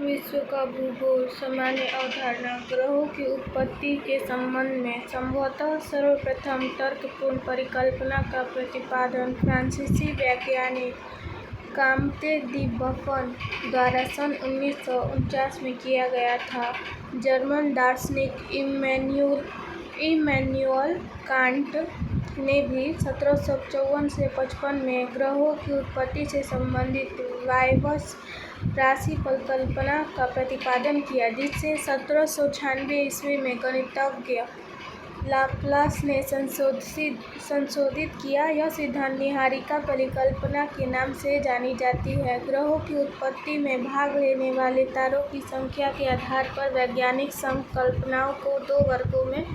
विश्व का भूगोल सामान्य अवधारणा ग्रहों की उत्पत्ति के संबंध में संभवतः सर्वप्रथम तर्कपूर्ण परिकल्पना का प्रतिपादन फ्रांसीसी वैज्ञानिक कामते दी बफन द्वारा सन 1949 में किया गया था। जर्मन दार्शनिक इमैनुअल कांट ने भी 1754 से 55 में ग्रहों की उत्पत्ति से संबंधित वायव्य राशि परिकल्पना का प्रतिपादन किया, जिसे 1796 ईस्वी में गणितज्ञ लाप्लास ने संशोधित किया। यह सिद्धांत निहारिका परिकल्पना के नाम से जानी जाती है। ग्रहों की उत्पत्ति में भाग लेने वाले तारों की संख्या के आधार पर वैज्ञानिक संकल्पनाओं को दो वर्गों में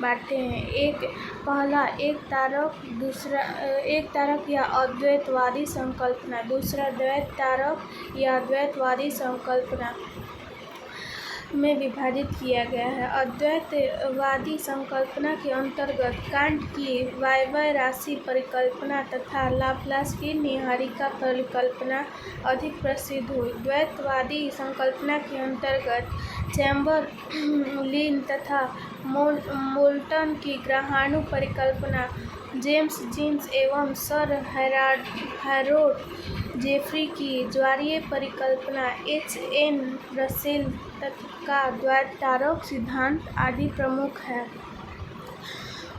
बांटते हैं। पहला एक तारक या अद्वैतवादी संकल्पना, दूसरा द्वैत तारक या द्वैतवादी संकल्पना में विभाजित किया गया है। अद्वैतवादी संकल्पना के अंतर्गत कांट की वायव्य राशि परिकल्पना तथा लाप्लास की निहारिका परिकल्पना अधिक प्रसिद्ध हुई। द्वैतवादी संकल्पना के अंतर्गत चैम्बरलिन तथा मोल्टन की ग्रहाणु परिकल्पना, जेम्स जीन्स एवं सर हैरोल्ड जेफरी की ज्वारीय परिकल्पना, H.N. रसेल का द्वैत तारक सिद्धांत आदि प्रमुख है।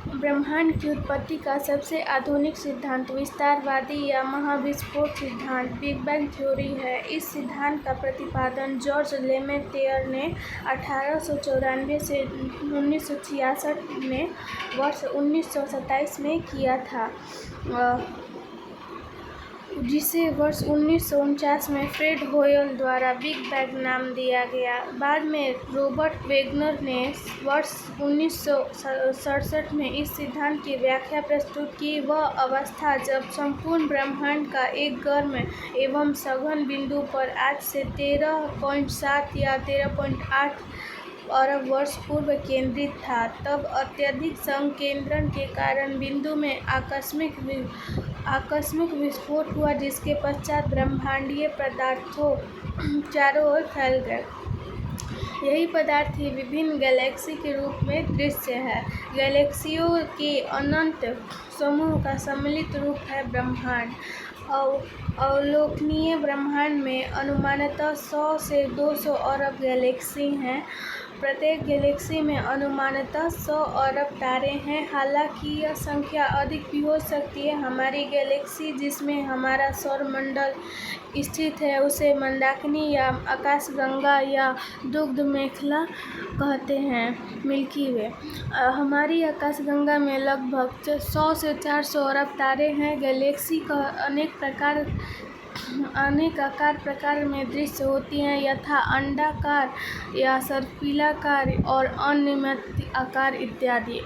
ब्रह्मांड की उत्पत्ति का सबसे आधुनिक सिद्धांत विस्तारवादी या महाविस्फोट सिद्धांत बिग बैंग थ्योरी है। इस सिद्धांत का प्रतिपादन जॉर्ज लेमेटेयर ने 1894 से 1966 में वर्ष 1927 में किया था, जिसे वर्ष 1949 में फ्रेड होयल द्वारा बिग बैंग नाम दिया गया। बाद में रॉबर्ट वेगनर ने वर्ष 1967 में इस सिद्धांत की व्याख्या प्रस्तुत की। वह अवस्था जब संपूर्ण ब्रह्मांड का एक गर्म एवं सघन बिंदु पर आज से 13.7 या 13.8 अरब वर्ष पूर्व केंद्रित था, तब अत्यधिक संकेंद्रण के कारण बिंदु में आकस्मिक विस्फोट हुआ, जिसके पश्चात ब्रह्मांडीय पदार्थों चारों ओर फैल गए। यही पदार्थ ही विभिन्न गैलेक्सी के रूप में दृश्य है। गैलेक्सियों के अनंत समूह का सम्मिलित रूप है ब्रह्मांड। अवलोकनीय ब्रह्मांड में अनुमानतः 100 से 200 अरब गैलेक्सी हैं। प्रत्येक गैलेक्सी में अनुमानतः 100 अरब तारे हैं। हालांकि यह संख्या अधिक भी हो सकती है। हमारी गैलेक्सी, जिसमें हमारा सौरमंडल स्थित है, उसे मंदाकिनी या आकाशगंगा या दुग्ध मेखला कहते हैं। मिल्की वे हमारी आकाशगंगा में लगभग 100 से 400 अरब तारे हैं। गैलेक्सी का अनेक आकार प्रकार में दृश्य होती हैं, यथा अंडाकार या सर्पिलाकार और अनियमित आकार इत्यादि।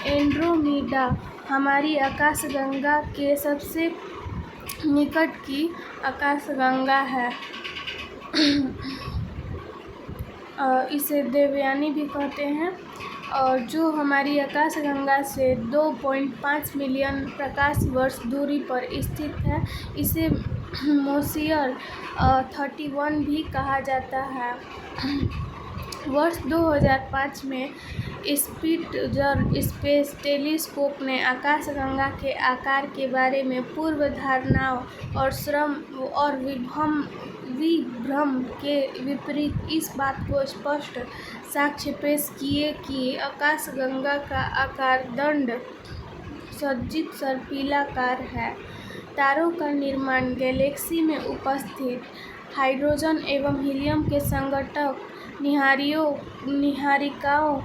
एंड्रोमीडा हमारी आकाशगंगा के सबसे निकट की आकाशगंगा है। इसे देवयानी भी कहते हैं, और जो हमारी आकाशगंगा से 2.5 मिलियन प्रकाश वर्ष दूरी पर स्थित है। इसे मोसियर 31 भी कहा जाता है। वर्ष 2005 में स्पिट्ज़र स्पेस टेलीस्कोप ने आकाशगंगा के आकार के बारे में पूर्व धारणाओं और विभ्रम के विपरीत इस बात को स्पष्ट साक्ष्य पेश किए कि आकाशगंगा का आकार दंड सज्जित सर्पिलाकार है। तारों का निर्माण गैलेक्सी में उपस्थित हाइड्रोजन एवं हीलियम के संघटक निहारिकाओं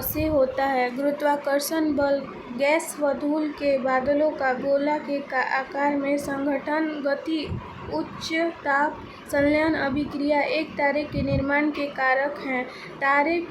से होता है। गुरुत्वाकर्षण बल, गैस व धूल के बादलों का गोला के आकार में संघटन, गति, उच्च ताप संलयन अभिक्रिया एक तारे के निर्माण के कारक हैं। तारे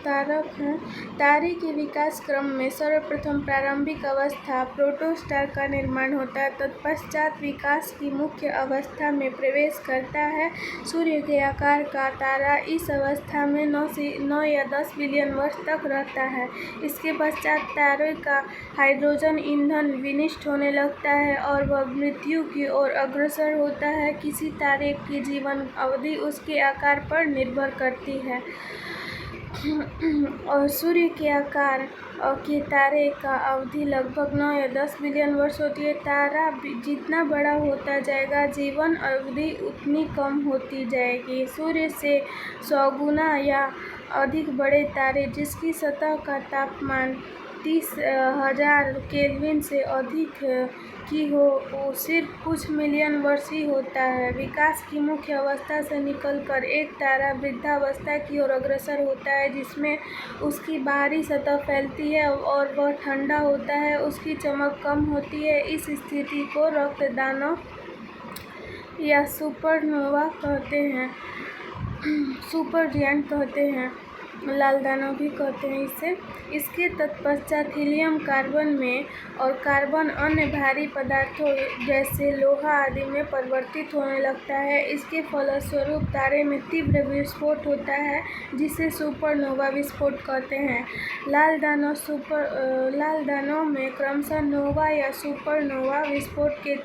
विस्तारक हैं। तारे के विकास क्रम में सर्वप्रथम प्रारंभिक अवस्था प्रोटोस्टार का निर्माण होता है, तत्पश्चात विकास की मुख्य अवस्था में प्रवेश करता है। सूर्य के आकार का तारा इस अवस्था में 9 या 10 बिलियन वर्ष तक रहता है। इसके पश्चात तारे का हाइड्रोजन ईंधन विनष्ट होने लगता है और वह मृत्यु की ओर अग्रसर होता है। किसी तारे की जीवन अवधि उसके आकार पर निर्भर करती है और सूर्य के आकार के तारे का अवधि लगभग 9 या 10 बिलियन वर्ष होती है। तारा जितना बड़ा होता जाएगा, जीवन अवधि उतनी कम होती जाएगी। सूर्य से 100 गुना या अधिक बड़े तारे जिसकी सतह का तापमान 30,000 केल्विन से अधिक की हो, वो सिर्फ कुछ मिलियन वर्ष ही होता है। विकास की मुख्य अवस्था से निकलकर एक तारा वृद्धावस्था की ओर अग्रसर होता है, जिसमें उसकी बाहरी सतह फैलती है और वह ठंडा होता है, उसकी चमक कम होती है। इस स्थिति को रक्तदानव या सुपरनोवा कहते हैं, सुपर जायंट कहते हैं, लाल दानव भी कहते हैं इसे। इसके तत्पश्चात हीलियम कार्बन में और कार्बन अन्य भारी पदार्थों जैसे लोहा आदि में परिवर्तित होने लगता है। इसके फलस्वरूप तारे में तीव्र विस्फोट होता है, जिसे सुपरनोवा विस्फोट कहते हैं। लाल दानव में क्रमशः नोवा या सुपरनोवा विस्फोट के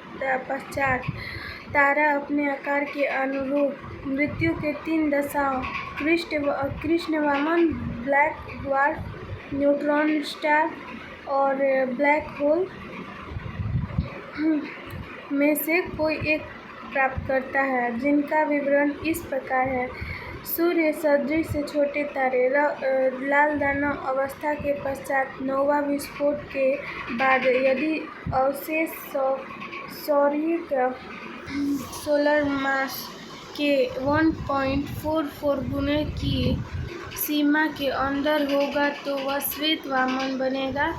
पश्चात तारा अपने आकार के अनुरूप मृत्यु के 3 दशाओं कृष्ण-वामन, ब्लैक ड्वार्फ, न्यूट्रॉन स्टार और ब्लैक होल में से कोई एक प्राप्त करता है, जिनका विवरण इस प्रकार है। सूर्य सदृश से छोटे तारे लाल दानव अवस्था के पश्चात नोवा विस्फोट के बाद यदि अवशेष सौर्यिक सोलर मास के 1.44 गुने की सीमा के अंदर होगा तो वह श्वेत वामन बनेगा।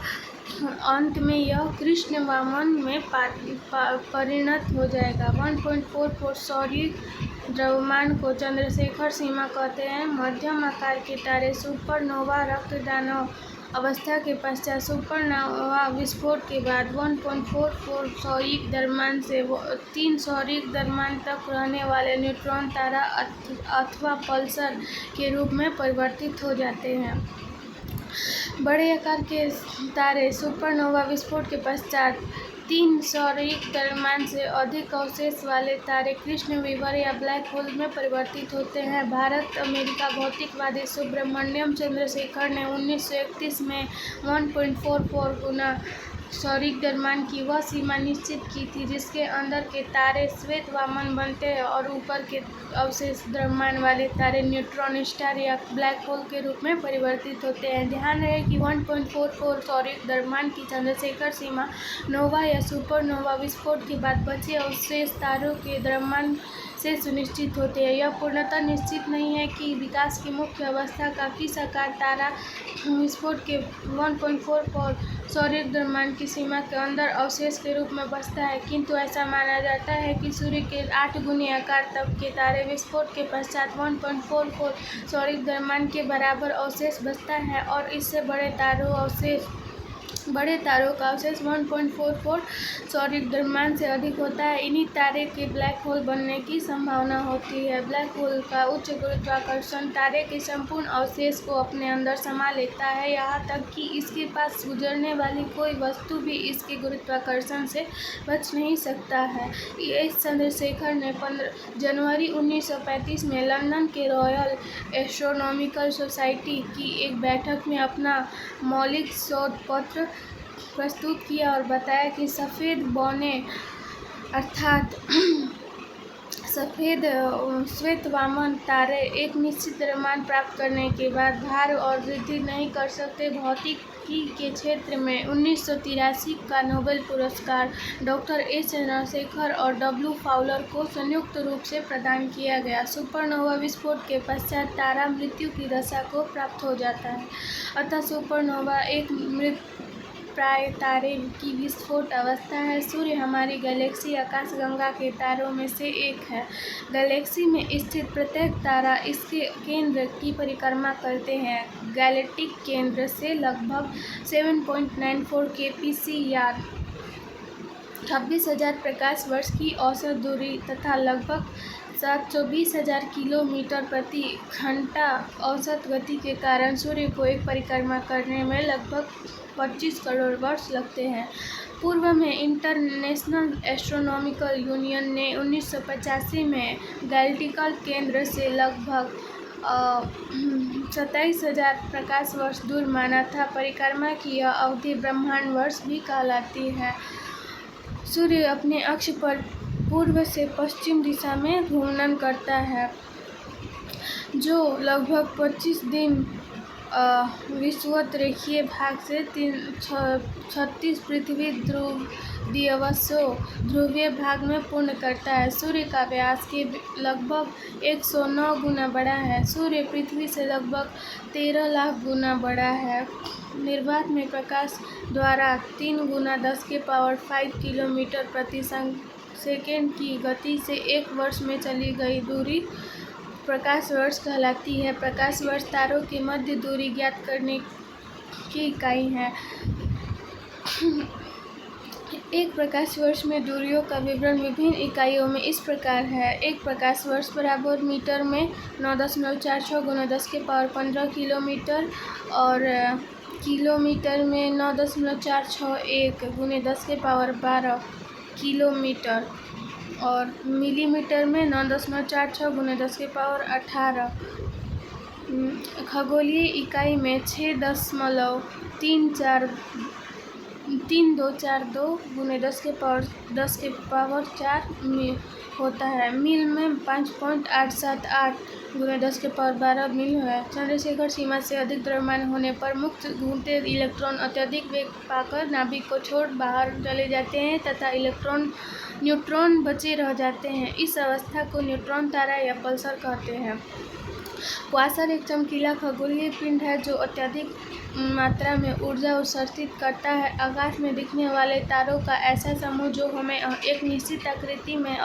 अंत में यह कृष्ण वामन में परिणत हो जाएगा। 1.44 सौर्यिक द्रव्यमान को चंद्रशेखर सीमा कहते हैं। मध्यम आकार के तारे सुपरनोवा रक्तदानव अवस्था के पश्चात सुपरनोवा विस्फोट के बाद 1.44 सौर्यिक द्रव्यमान से 3 सौर्यिक द्रव्यमान तक रहने वाले न्यूट्रॉन तारा अथवा पल्सर के रूप में परिवर्तित हो जाते हैं। बड़े आकार के तारे सुपरनोवा विस्फोट के पश्चात 3 सौर्यिक द्रव्यमान से अधिक अवशेष वाले तारे कृष्ण विवर या ब्लैक होल में परिवर्तित होते हैं। भारत अमेरिका भौतिकवादी सुब्रमण्यम चंद्रशेखर ने 1931 में 1.44 गुना सौर्यिक द्रव्यमान की वह सीमा निश्चित की थी, जिसके अंदर के तारे श्वेत वामन बनते हैं और ऊपर के अवशेष द्रव्यमान वाले तारे न्यूट्रॉन स्टार या ब्लैक होल के रूप में परिवर्तित होते हैं। ध्यान रहे कि 1.44 सौर्यिक द्रव्यमान की चंद्रशेखर सीमा नोवा या सुपरनोवा विस्फोट के बाद बचे अवशेष तारों के द्रव्यमान से सुनिश्चित होते हैं। यह पूर्णतः निश्चित नहीं है कि विकास की मुख्य अवस्था का किस आकार तारा विस्फोट के 1.44 सौर्यिक द्रव्यमान की सीमा के अंदर अवशेष के रूप में बचता है, किंतु ऐसा माना जाता है कि सूर्य के 8 गुनी आकार तक के तारे विस्फोट के पश्चात 1.44 सौर्यिक द्रव्यमान के बराबर अवशेष बचता है और इससे बड़े तारों का अवशेष 1.44 सौर्यिक द्रव्यमान से अधिक होता है। इन्हीं तारे के ब्लैक होल बनने की संभावना होती है। ब्लैक होल का उच्च गुरुत्वाकर्षण तारे के संपूर्ण अवशेष को अपने अंदर समा लेता है, यहाँ तक कि इसके पास गुजरने वाली कोई वस्तु भी इसके गुरुत्वाकर्षण से बच नहीं सकता है। एस चंद्रशेखर ने 15 जनवरी 1935 में लंदन के रॉयल एस्ट्रोनॉमिकल सोसाइटी की एक बैठक में अपना मौलिक शोध पत्र प्रस्तुत किया और बताया कि सफ़ेद बौने अर्थात सफ़ेद श्वेत वामन तारे एक निश्चित द्रव्यमान प्राप्त करने के बाद भार और वृद्धि नहीं कर सकते। भौतिकी के क्षेत्र में 1983 का नोबेल पुरस्कार डॉक्टर एस चंद्रशेखर और डब्ल्यू फाउलर को संयुक्त रूप से प्रदान किया गया। सुपरनोवा विस्फोट के पश्चात तारा मृत्यु की दशा को प्राप्त हो जाता है, अतः सुपरनोवा एक प्राय तारे की विस्फोट अवस्था है। सूर्य हमारी गैलेक्सी आकाशगंगा के तारों में से एक है। गैलेक्सी में स्थित प्रत्येक तारा इसके केंद्र की परिक्रमा करते हैं। गैलेक्टिक केंद्र से लगभग 7.94 kpc या 26,000 प्रकाश वर्ष की औसत दूरी तथा लगभग 720,000 किलोमीटर प्रति घंटा औसत गति के कारण सूर्य को एक परिक्रमा करने में लगभग 25 करोड़ वर्ष लगते हैं। पूर्व में इंटरनेशनल एस्ट्रोनॉमिकल यूनियन ने 1985 में गैलेक्टिकल केंद्र से लगभग 27,000 प्रकाश वर्ष दूर माना था। परिक्रमा की यह अवधि ब्रह्मांड वर्ष भी कहलाती है। सूर्य अपने अक्ष पर पूर्व से पश्चिम दिशा में घूर्णन करता है, जो लगभग 25 दिन विषुवत रेखीय भाग से 36 पृथ्वी दिवसों ध्रुवीय भाग में पूर्ण करता है। सूर्य का व्यास के लगभग 109 गुना बड़ा है। सूर्य पृथ्वी से लगभग 13 लाख गुना बड़ा है। निर्वात में प्रकाश द्वारा 3 गुना 10⁵ किलोमीटर प्रति सेकेंड की गति से एक वर्ष में चली गई दूरी प्रकाश वर्ष कहलाती है। प्रकाश वर्ष तारों की मध्य दूरी ज्ञात करने की इकाई है। एक प्रकाश वर्ष में दूरियों का विवरण विभिन्न इकाइयों में इस प्रकार है। एक प्रकाश वर्ष बराबर मीटर में 9.46 × 10⁻15 किलोमीटर और किलोमीटर में 9.461 × 10⁻12 किलोमीटर और मिलीमीटर में 9.46 × 10⁻18। खगोलीय इकाई में 6.3242 × 10⁻4 मील होता है। मील में 5.878 × 10⁻12 मील है। चंद्रशेखर सीमा से अधिक द्रव्यमान होने पर मुक्त घूमते इलेक्ट्रॉन अत्यधिक वेग पाकर नाभिक को छोड़ बाहर चले जाते हैं तथा न्यूट्रॉन बचे रह जाते हैं। इस अवस्था को न्यूट्रॉन तारा या पल्सर कहते हैं। क्वासर एक चमकीला खगोलीय पिंड है जो अत्यधिक मात्रा में ऊर्जा उत्सर्जित करता है। आकाश में दिखने वाले तारों का ऐसा समूह जो हमें एक निश्चित आकृति में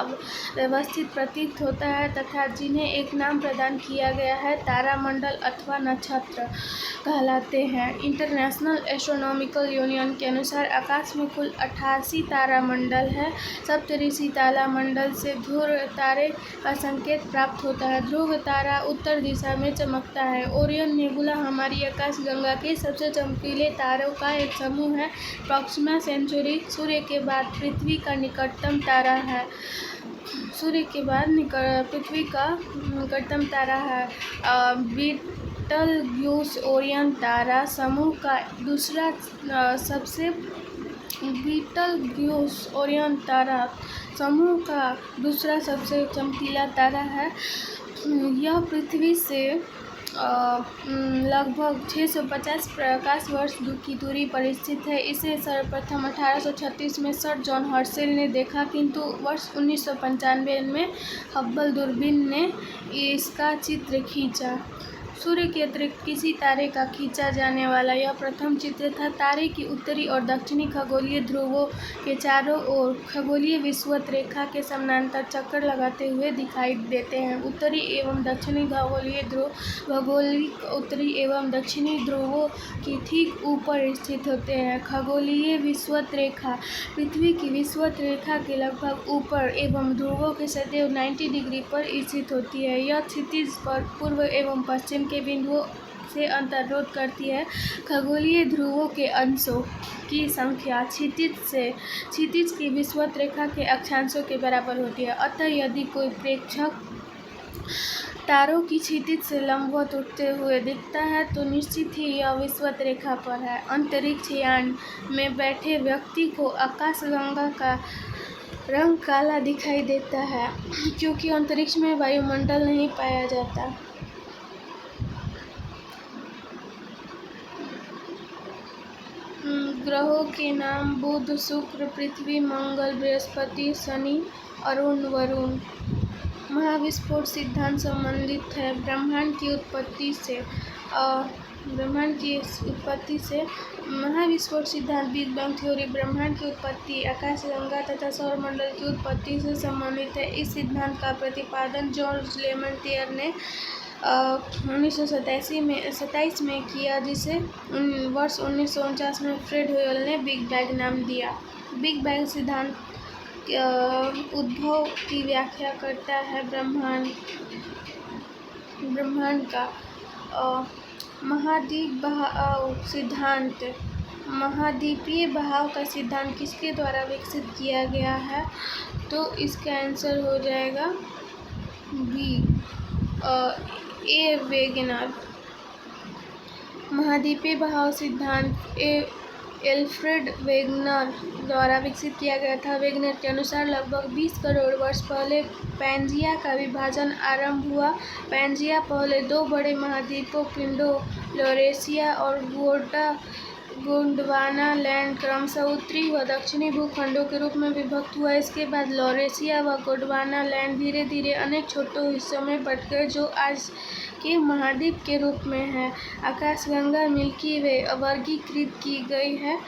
व्यवस्थित प्रतीत होता है तथा जिन्हें एक नाम प्रदान किया गया है, तारामंडल अथवा नक्षत्र कहलाते हैं। इंटरनेशनल एस्ट्रोनॉमिकल यूनियन के अनुसार आकाश में कुल 88 तारामंडल है। सप्तऋषि तारामंडल से ध्रुव तारे का संकेत प्राप्त होता है। ध्रुव तारा उत्तर दिशा में चमकता है। ओरियन नेबुला हमारी आकाशगंगा के सबसे चमकीले तारों का एक समूह है। प्रॉक्सिमा सेंचुरी सूर्य के बाद पृथ्वी का निकटतम तारा है। सूर्य के बाद पृथ्वी का निकटतम तारा है। बीटलग्यूस ओरियन तारा समूह का दूसरा सबसे बीटलग्यूस ओरियन तारा समूह का दूसरा सबसे चमकीला तारा है। यह पृथ्वी से लगभग 650 प्रकाश वर्ष की दूरी पर स्थित है। इसे सर्वप्रथम 1836 में सर जॉन हर्शेल ने देखा, किंतु वर्ष 1995 में हब्बल दूरबीन ने इसका चित्र खींचा। सूर्य के अतिरिक्त किसी तारे का खींचा जाने वाला यह प्रथम चित्र था। तारे की उत्तरी और दक्षिणी खगोलीय ध्रुवों के चारों ओर खगोलीय विषुवत रेखा के समानांतर चक्कर लगाते हुए दिखाई देते हैं। उत्तरी एवं दक्षिणी खगोलीय ध्रुव भौगोलिक उत्तरी एवं दक्षिणी ध्रुवों के ठीक ऊपर स्थित होते हैं। खगोलीय विषुवत रेखा पृथ्वी की विषुवत रेखा के लगभग ऊपर एवं ध्रुवों के सदैव 90 डिग्री पर स्थित होती है। यह क्षितिज पर पूर्व एवं पश्चिम के बिंदुओं से अंतर्रोध करती है। खगोलीय ध्रुवों के अंशों की संख्या क्षितिज की विषुवत रेखा के अक्षांशों के बराबर होती है। अतः यदि कोई प्रेक्षक तारों की क्षितिज से लंबवत उठते हुए दिखता है तो निश्चित ही यह विषुवत रेखा पर है। अंतरिक्ष यान में बैठे व्यक्ति को आकाशगंगा का रंग काला दिखाई देता है, क्योंकि अंतरिक्ष में वायुमंडल नहीं पाया जाता। ग्रहों के नाम बुध, शुक्र, पृथ्वी, मंगल, बृहस्पति, शनि, अरुण, वरुण। महाविस्फोट सिद्धांत संबंधित है ब्रह्मांड की उत्पत्ति से। ब्रह्मांड की उत्पत्ति से महाविस्फोट सिद्धांत बिग बैंग थ्योरी ब्रह्मांड की उत्पत्ति, आकाशगंगा तथा सौरमंडल की उत्पत्ति से संबंधित है। इस सिद्धांत का प्रतिपादन जॉर्ज लेमैत्रियर ने 1927 में किया, जिसे वर्ष 1949 में फ्रेड होयल ने बिग बैंग नाम दिया। बिग बैंग सिद्धांत उद्भव की व्याख्या करता है। ब्रह्मांड का महाद्वीपीय बहाव का सिद्धांत किसके द्वारा विकसित किया गया है? तो इसका आंसर हो जाएगा बी, ए वेगनर। महाद्वीपीय बहाव सिद्धांत एल्फ्रेड वेगनर द्वारा विकसित किया गया था। वेगनर के अनुसार लगभग 20 करोड़ वर्ष पहले पैंजिया का विभाजन आरंभ हुआ। पैंजिया पहले दो बड़े महाद्वीपों पिंडो लॉरेशिया और गोंडवाना लैंड क्रमशः उत्तरी व दक्षिणी भूखंडों के रूप में विभक्त हुआ। इसके बाद लॉरेशिया व गोंडवाना लैंड धीरे धीरे अनेक छोटे हिस्सों में बंट गए, जो आज के महाद्वीप के रूप में है। आकाशगंगा मिल्की वे वर्गीकृत की गई है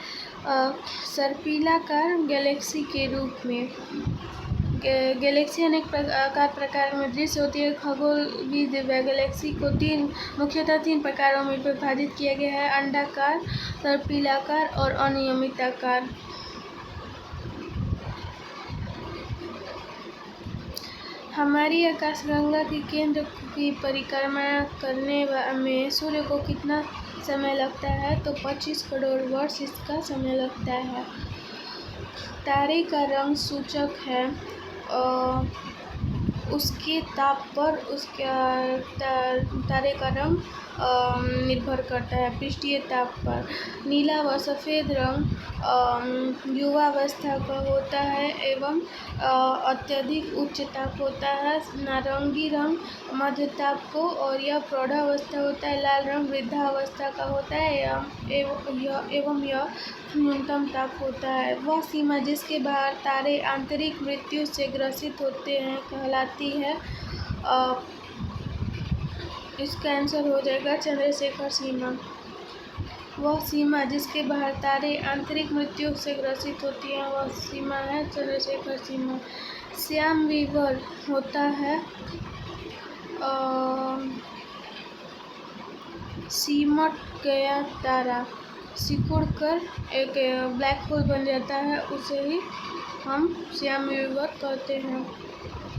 सर्पिलाकार गैलेक्सी के रूप में। गैलेक्सी अनेक प्रकार में दृश्य होती है। खगोलविद गैलेक्सी को मुख्यतः तीन प्रकारों में विभाजित किया गया है: अंडाकार, सर्पिलाकार और अनियमिताकार। हमारी आकाशगंगा की केंद्र की परिक्रमा करने में सूर्य को कितना समय लगता है? तो 25 करोड़ वर्ष इसका समय लगता है। तारे का रंग सूचक है उसके ताप पर तारे का रंग निर्भर करता है पृष्ठीय ताप पर। नीला व सफ़ेद रंग युवावस्था का होता है एवं अत्यधिक उच्च ताप होता है। नारंगी रंग मध्य ताप को और यह प्रौढ़ावस्था होता है। लाल रंग वृद्धावस्था का होता है एवं यह न्यूनतम ताप होता है। वह सीमा जिसके बाहर तारे आंतरिक मृत्यु से ग्रसित होते हैं कहलाती है। इसका आंसर हो जाएगा चंद्रशेखर सीमा। वह सीमा जिसके बाहर तारे आंतरिक मृत्यु से ग्रसित होती हैं, वह सीमा है चंद्रशेखर सीमा। श्याम वीवर होता है सिमट गया तारा सिकुड़कर एक ब्लैक होल बन जाता है, उसे ही हम श्याम वीवर कहते हैं,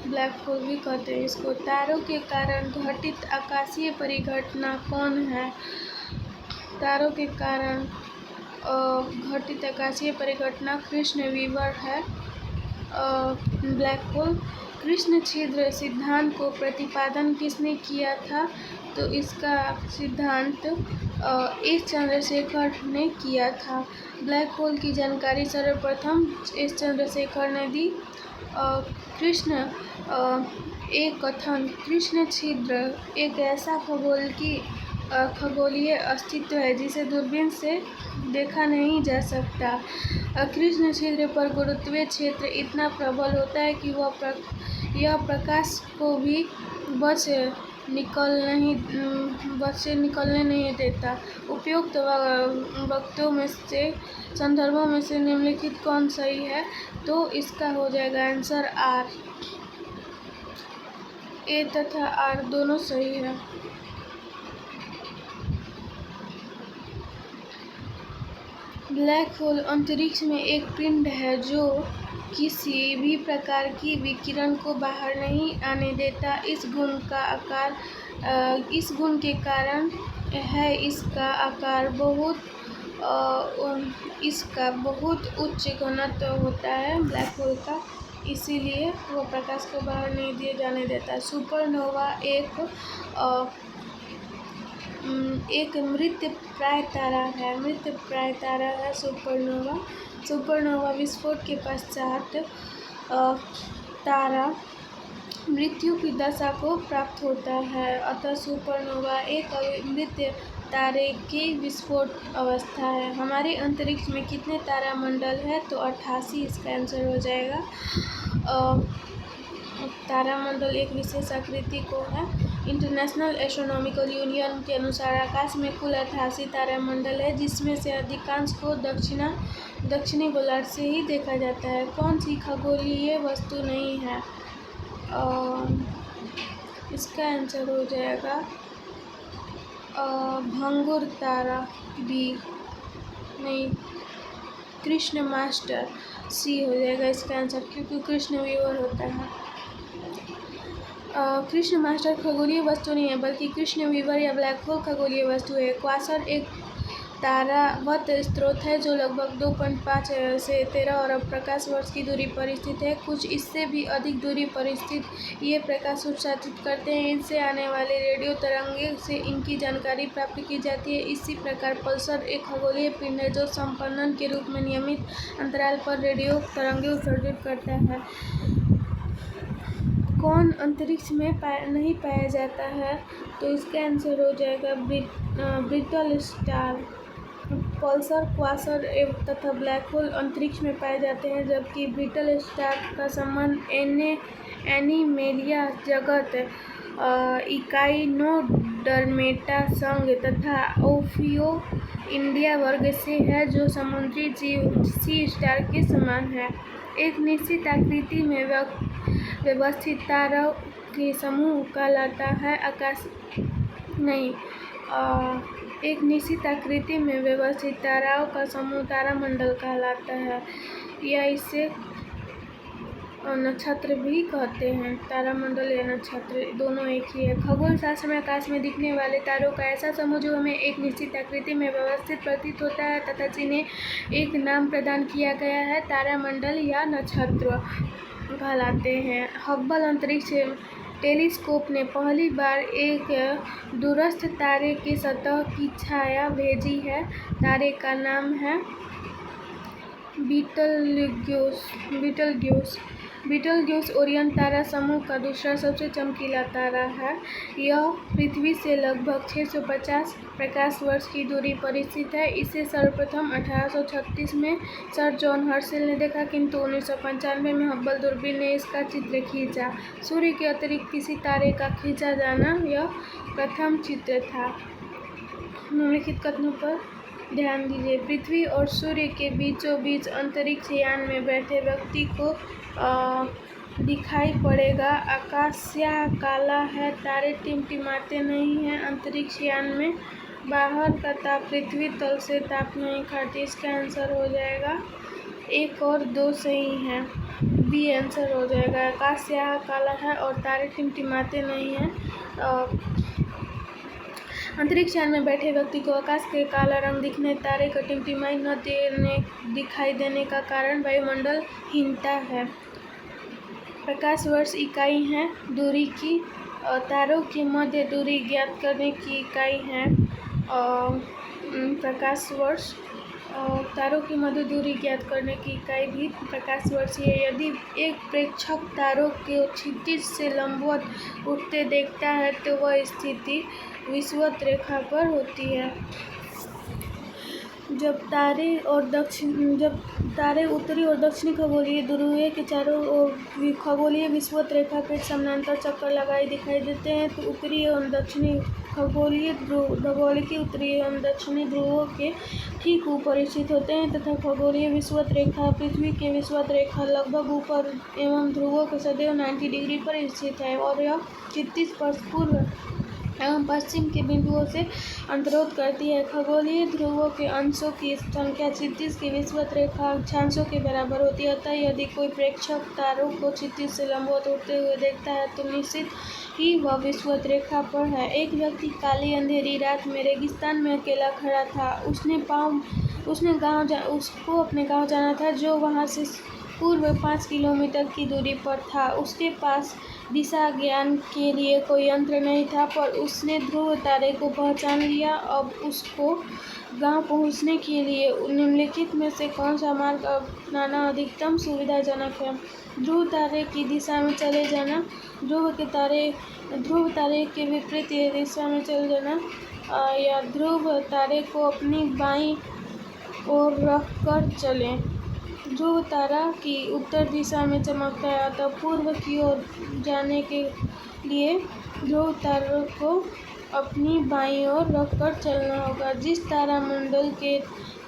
ब्लैक होल भी कहते हैं इसको। तारों के कारण घटित आकाशीय परिघटना कौन है? तारों के कारण घटित आकाशीय परिघटना कृष्ण वीवर है। Black hole. कृष्ण छिद्र सिद्धांत को प्रतिपादन किसने किया था? तो इसका सिद्धांत एस चंद्रशेखर ने किया था। ब्लैक होल की जानकारी सर्वप्रथम एस चंद्रशेखर ने दी। कृष्ण छिद्र एक ऐसा खगोलीय अस्तित्व है जिसे दूरबीन से देखा नहीं जा सकता। कृष्ण छिद्र पर गुरुत्वीय क्षेत्र इतना प्रबल होता है कि यह प्रकाश को भी बच निकलने नहीं देता। उपयुक्त संदर्भों में से निम्नलिखित कौन सही है? तो इसका हो जाएगा आंसर आर। ए तथा आर दोनों सही है। ब्लैक होल अंतरिक्ष में एक पिंड है जो किसी भी प्रकार की विकिरण को बाहर नहीं आने देता। इस गुण के कारण है इसका बहुत उच्च घनत्व होता है ब्लैक होल का, इसीलिए वो प्रकाश को बाहर नहीं दिए जाने देता। सुपरनोवा एक मृतप्राय तारा है सुपरनोवा। सुपरनोवा विस्फोट के पश्चात तारा मृत्यु की दशा को प्राप्त होता है, अतः सुपरनोवा एक मृत तारे की विस्फोट अवस्था है। हमारे अंतरिक्ष में कितने तारामंडल है? तो 88 इसका आंसर हो जाएगा। तारामंडल एक विशेष आकृति को है, इंटरनेशनल एस्ट्रोनॉमिकल यूनियन के अनुसार आकाश में कुल 88 तारामंडल है, जिसमें से अधिकांश को दक्षिणी गोलार्ध से ही देखा जाता है। कौन सी खगोलीय वस्तु नहीं है? इसका आंसर हो जाएगा भंगुर तारा, बी नहीं, कृष्ण मास्टर, सी हो जाएगा इसका आंसर, क्योंकि कृष्ण विवर होता है। कृष्ण मास्टर खगोलीय वस्तु नहीं है, बल्कि कृष्ण विवर या ब्लैक होल खगोलीय वस्तु है। क्वासर एक तारावत स्रोत है जो लगभग 2.5 से 13 अरब प्रकाश वर्ष की दूरी पर स्थित है। कुछ इससे भी अधिक दूरी पर स्थित ये प्रकाश उत्सर्जित करते हैं। इनसे आने वाले रेडियो तरंगे से इनकी जानकारी प्राप्त की जाती है। इसी प्रकार पल्सर एक खगोलीय पिंड है जो संपन्नन के रूप में नियमित अंतराल पर रेडियो तरंगे उत्सर्जित करता है। कौन अंतरिक्ष में नहीं पाया जाता है? तो इसका आंसर हो जाएगा ब्रिटल स्टार। पल्सर, क्वासर तथा ब्लैक होल अंतरिक्ष में पाए जाते हैं, जबकि ब्रिटल स्टार का संबंध एनीमेलिया जगत इकाई नोडर्मेटा संघ तथा ओफियो इंडिया वर्ग से है, जो समुद्री जीव सी स्टार के समान है। एक निश्चित आकृति में व्यवस्थित तारों के समूह कहलाता है एक निश्चित आकृति में व्यवस्थित ताराओं का समूह तारामंडल कहलाता है, या इसे नक्षत्र भी कहते हैं। तारामंडल या नक्षत्र दोनों एक ही है। खगोल शास्त्र में आकाश में दिखने वाले तारों का ऐसा समूह जो हमें एक निश्चित आकृति में व्यवस्थित प्रतीत होता है तथा जिन्हें एक नाम प्रदान किया गया है, तारामंडल या नक्षत्र कहलाते हैं। हब्बल अंतरिक्ष टेलीस्कोप ने पहली बार एक दूरस्थ तारे की सतह की छाया भेजी है। तारे का नाम है बीटलग्यूस ओरियन तारा समूह का दूसरा सबसे चमकीला तारा है। यह पृथ्वी से लगभग 650 प्रकाश वर्ष की दूरी पर स्थित है। इसे सर्वप्रथम 1836 में सर जॉन हर्शेल ने देखा, किंतु 1995 में हब्बल दूरबीन ने इसका चित्र खींचा। सूर्य के अतिरिक्त किसी तारे का खींचा जाना यह प्रथम चित्र था। निम्नलिखित कथनों पर ध्यान दीजिए। पृथ्वी और सूर्य के बीचों बीच अंतरिक्ष यान में बैठे व्यक्ति को दिखाई पड़ेगा। आकाश स्याह काला है, तारे टिमटिमाते नहीं हैं। अंतरिक्ष यान में बाहर का ताप पृथ्वी तल से ताप नहीं खाती। इसका आंसर हो जाएगा 1 और 2 सही है, बी आंसर हो जाएगा। आकाश स्याह काला है और तारे टिमटिमाते नहीं हैं। अंतरिक्ष यान में बैठे व्यक्ति को आकाश के काला रंग दिखने, तारे का टिमटिमाई न दिखाई देने का कारण वायुमंडलहीनता है। प्रकाश वर्ष इकाई है दूरी की। तारों की मध्य दूरी ज्ञात करने की इकाई है प्रकाश वर्ष। तारों की मध्य दूरी ज्ञात करने की इकाई भी प्रकाश वर्ष है। यदि एक प्रेक्षक तारों के क्षितिज से लंबवत उठते देखता है तो वह स्थिति विषुवत रेखा पर होती है। जब तारे उत्तरी और दक्षिणी खगोलीय ध्रुव के चारों ओर खगोलीय विषुवत रेखा के समानांतर चक्कर लगाए दिखाई देते हैं, तो उत्तरी एवं दक्षिणी खगोलीय उत्तरी एवं दक्षिणी ध्रुवों के ठीक ऊपर स्थित होते हैं तथा खगोलीय विषुवत रेखा पृथ्वी के विषुवत रेखा लगभग ऊपर एवं ध्रुवों के सदैव 90 डिग्री पर स्थित है, और यह क्षितिज पर पूर्व एवं पश्चिम के बिंदुओं से अंतरोध करती है। खगोलीय ध्रुवों के अंशों की संख्या क्षितिज की विषुवत रेखा अक्षांशों के बराबर होती है। अतः यदि कोई प्रेक्षक तारों को क्षितिज से लंबवत उठते हुए देखता है तो निश्चित ही वह विषुवत रेखा पर है। एक व्यक्ति काली अंधेरी रात में रेगिस्तान में अकेला खड़ा था। उसको अपने गाँव जाना था, जो वहाँ से पूर्व 5 किलोमीटर की दूरी पर था। उसके पास दिशा ज्ञान के लिए कोई यंत्र नहीं था, पर उसने ध्रुव तारे को पहचान लिया। अब उसको गांव पहुंचने के लिए निम्नलिखित में से कौन सा मार्ग अपनाना अधिकतम सुविधाजनक है? ध्रुव तारे की दिशा में चले जाना, ध्रुव तारे के विपरीत दिशा में चले जाना, या ध्रुव तारे को अपनी बाईं ओर रख कर चलें। ध्रुव तारा की उत्तर दिशा में चमकता है, अतः पूर्व की ओर जाने के लिए ध्रुव तारा को अपनी बाईं ओर रखकर चलना होगा। जिस तारामंडल के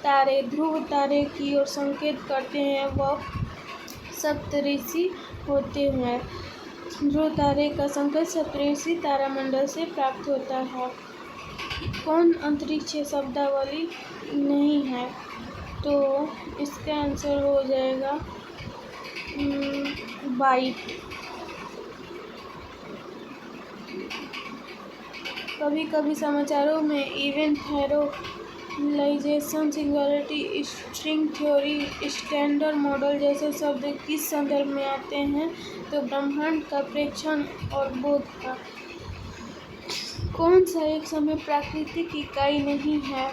तारे ध्रुव तारे की ओर संकेत करते हैं वह सप्तऋषि होते हैं। ध्रुव तारे का संकेत सप्तऋषि तारामंडल से प्राप्त होता है। कौन अंतरिक्ष शब्दावली नहीं है? तो इसका आंसर हो जाएगा बाइट। कभी कभी समाचारों में event horizon, singularity, string theory, standard model जैसे शब्द किस संदर्भ में आते हैं? तो ब्रह्मांड का प्रेक्षण और बोध का। कौन सा एक समय प्राकृतिक इकाई नहीं है?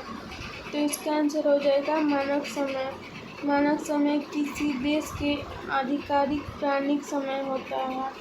तो इसका आंसर हो जाएगा मानक समय। मानक समय किसी देश के आधिकारिक प्राणिक समय होता है।